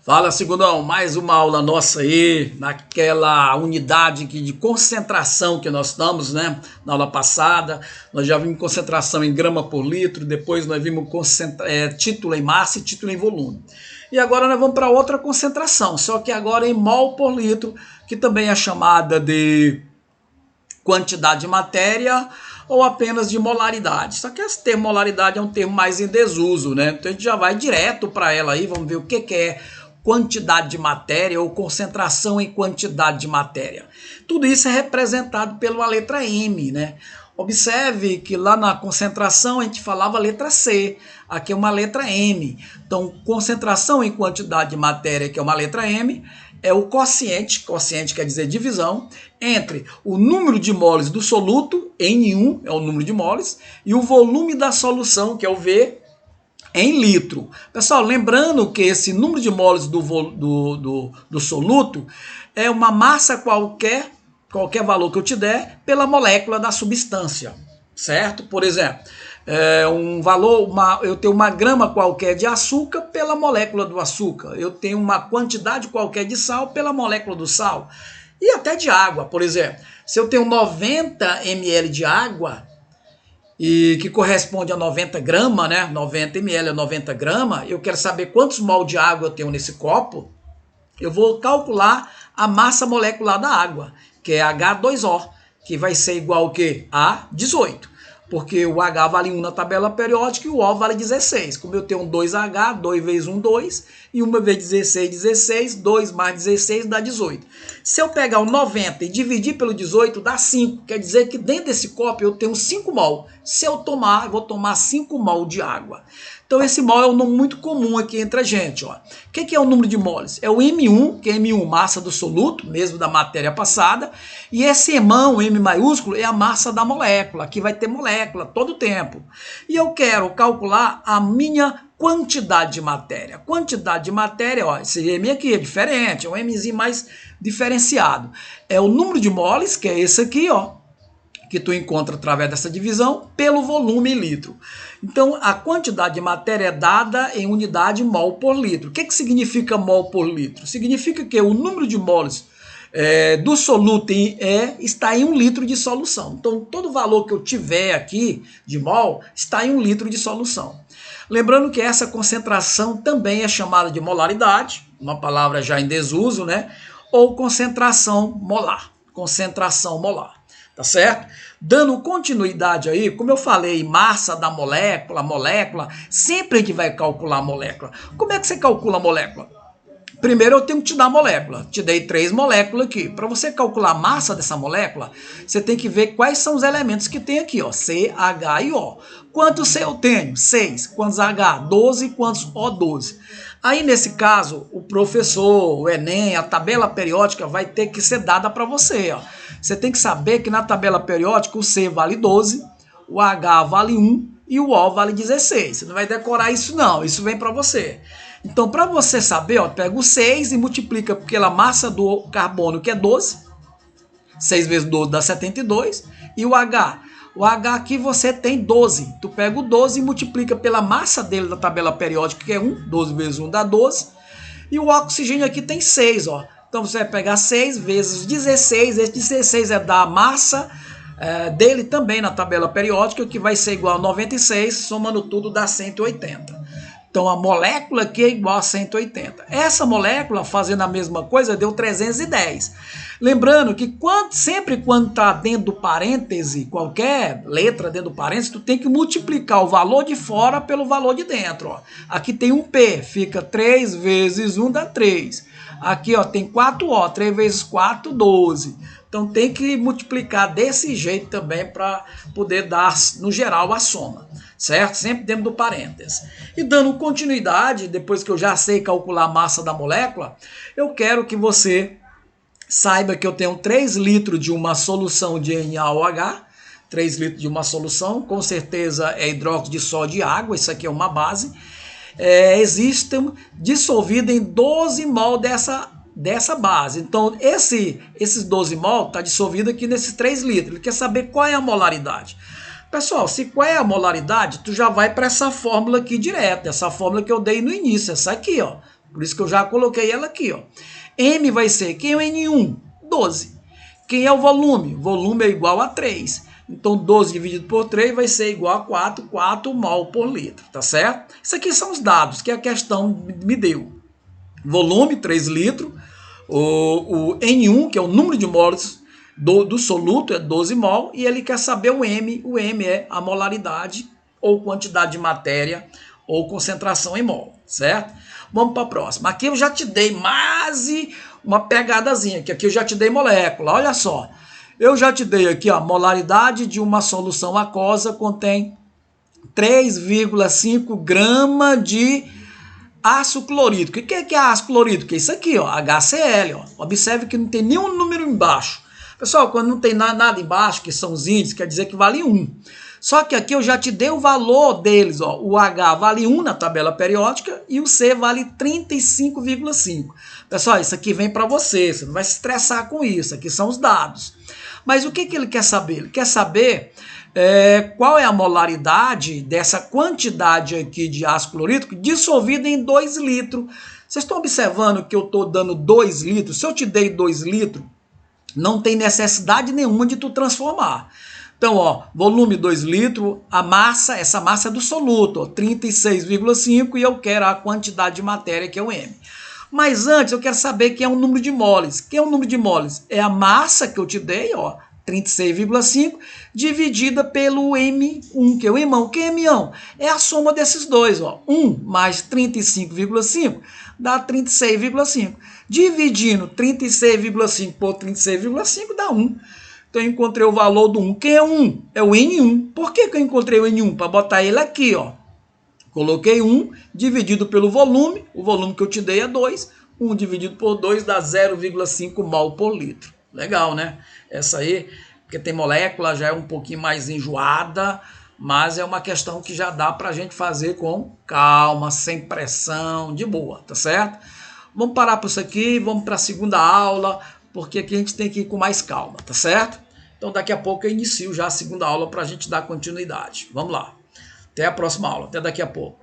Fala, segundão, mais uma aula nossa aí, naquela unidade de concentração que nós estamos, né? Na aula passada, nós já vimos concentração em grama por litro, depois nós vimos título em massa e título em volume. E agora nós vamos para outra concentração, só que agora em mol por litro, que também é chamada de quantidade de matéria ou apenas de molaridade. Só que esse termo molaridade é um termo mais em desuso, né? Então a gente já vai direto para ela aí, vamos ver o que é quantidade de matéria ou concentração em quantidade de matéria. Tudo isso é representado pela letra M, né? Observe que lá na concentração a gente falava a letra C, aqui é uma letra M. Então, concentração em quantidade de matéria, que é uma letra M, é o quociente quer dizer divisão, entre o número de moles do soluto, N1 é o número de moles, e o volume da solução, que é o V, em litro. Pessoal, lembrando que esse número de moles do soluto é uma massa qualquer valor que eu te der, pela molécula da substância, certo? Por exemplo, eu tenho uma grama qualquer de açúcar pela molécula do açúcar, eu tenho uma quantidade qualquer de sal pela molécula do sal, e até de água, por exemplo. Se eu tenho 90 ml de água, e que corresponde a 90 gramas, né? 90 ml é 90 gramas, eu quero saber quantos mol de água eu tenho nesse copo, eu vou calcular a massa molecular da água, que é H2O, que vai ser igual ao quê? A 18. Porque o H vale 1 na tabela periódica e o O vale 16. Como eu tenho um 2H, 2 vezes 1, 2, e 1 vezes 16, 16, 2 mais 16 dá 18. Se eu pegar o 90 e dividir pelo 18, dá 5. Quer dizer que dentro desse copo eu tenho 5 mol. Se eu tomar, eu vou tomar 5 mol de água. Então esse mol é um número muito comum aqui entre a gente. Ó. O que é o número de moles? É o M1, que é M1, massa do soluto, mesmo da matéria passada, e esse Emão, M maiúsculo, é a massa da molécula. Aqui vai ter molécula todo o tempo. E eu quero calcular a minha quantidade de matéria. Quantidade de matéria, ó, esse M aqui é diferente, é um Mzinho mais diferenciado. É o número de moles, que é esse aqui, ó, que tu encontra através dessa divisão, pelo volume em litro. Então, a quantidade de matéria é dada em unidade mol por litro. O que significa mol por litro? Significa que o número de moles do soluto está em 1 litro de solução. Então, todo valor que eu tiver aqui de mol está em 1 litro de solução. Lembrando que essa concentração também é chamada de molaridade, uma palavra já em desuso, né? Ou concentração molar. Concentração molar. Tá certo? Dando continuidade aí, como eu falei, massa da molécula, sempre a gente vai calcular a molécula. Como é que você calcula a molécula? Primeiro eu tenho que te dar a molécula. Te dei 3 moléculas aqui. Para você calcular a massa dessa molécula, você tem que ver quais são os elementos que tem aqui, ó, C, H e O. Quantos C eu tenho? 6. Quantos H? 12. Quantos O? 12. Aí, nesse caso, o professor, o Enem, a tabela periódica vai ter que ser dada para você. Ó. Você tem que saber que na tabela periódica o C vale 12, o H vale 1 e o O vale 16. Você não vai decorar isso não, isso vem para você. Então, para você saber, ó, pega o 6 e multiplica pela massa do carbono, que é 12. 6 vezes 12 dá 72. E o H? O H aqui você tem 12. Tu pega o 12 e multiplica pela massa dele da tabela periódica, que é 1. 12 vezes 1 dá 12. E o oxigênio aqui tem 6, ó. Então você vai pegar 6 vezes 16. Esse 16 é da massa dele também na tabela periódica, que vai ser igual a 96. Somando tudo dá 180. Então, a molécula aqui é igual a 180. Essa molécula, fazendo a mesma coisa, deu 310. Lembrando que sempre quando está dentro do parêntese, qualquer letra dentro do parêntese, tu tem que multiplicar o valor de fora pelo valor de dentro. Ó. Aqui tem um P, fica 3 vezes 1 dá 3. Aqui ó, tem 4O, 3 vezes 4, 12. Então tem que multiplicar desse jeito também para poder dar, no geral, a soma. Certo? Sempre dentro do parênteses. E dando continuidade, depois que eu já sei calcular a massa da molécula, eu quero que você saiba que eu tenho 3 litros de uma solução de NaOH, 3 litros de uma solução, com certeza é hidróxido de sódio e água, isso aqui é uma base, existem dissolvido em 12 mol dessa base. Então, esses 12 mol está dissolvido aqui nesses 3 litros. Ele quer saber qual é a molaridade. Pessoal, se qual é a molaridade, tu já vai para essa fórmula aqui direto, essa fórmula que eu dei no início, essa aqui, ó. Por isso que eu já coloquei ela aqui, ó. M vai ser, quem é o N1? 12. Quem é o volume? Volume é igual a 3. Então, 12 dividido por 3 vai ser igual a 4 mol por litro, tá certo? Isso aqui são os dados que a questão me deu. Volume, 3 litros. O N1, que é o número de moles do soluto, é 12 mol. E ele quer saber o M. O M é a molaridade ou quantidade de matéria ou concentração em mol, certo? Vamos para a próxima. Aqui eu já te dei mais uma pegadazinha, que aqui eu já te dei molécula, olha só. Eu já te dei aqui, ó, a molaridade de uma solução aquosa contém 3,5 gramas de ácido clorídrico. E o que é ácido clorídrico? É isso aqui, ó, HCl. Ó. Observe que não tem nenhum número embaixo. Pessoal, quando não tem nada embaixo, que são os índices, quer dizer que vale 1. Só que aqui eu já te dei o valor deles. Ó. O H vale 1 na tabela periódica e o C vale 35,5. Pessoal, isso aqui vem para você. Você não vai se estressar com isso. Aqui são os dados. Mas o que ele quer saber? Ele quer saber qual é a molaridade dessa quantidade aqui de ácido clorídrico dissolvida em 2 litros. Vocês estão observando que eu estou dando 2 litros? Se eu te dei 2 litros, não tem necessidade nenhuma de tu transformar. Então, ó, volume 2 litros, a massa, essa massa é do soluto, 36,5, e eu quero a quantidade de matéria, que é o M. Mas antes eu quero saber quem é o número de moles. Quem é o número de moles? É a massa que eu te dei, ó, 36,5, dividida pelo M1, que é o imão. Quem é M1? É a soma desses dois, ó. 1 mais 35,5 dá 36,5. Dividindo 36,5 por 36,5 dá 1. Então eu encontrei o valor do 1. Quem é o 1? É o N1. Por que eu encontrei o N1? Para botar ele aqui, ó. Coloquei 1 dividido pelo volume. O volume que eu te dei é 2. 1 dividido por 2 dá 0,5 mol por litro. Legal, né? Essa aí, porque tem molécula, já é um pouquinho mais enjoada, mas é uma questão que já dá para a gente fazer com calma, sem pressão, de boa, tá certo? Vamos parar por isso aqui, vamos para a segunda aula, porque aqui a gente tem que ir com mais calma, tá certo? Então daqui a pouco eu inicio já a segunda aula para a gente dar continuidade. Vamos lá. Até a próxima aula, até daqui a pouco.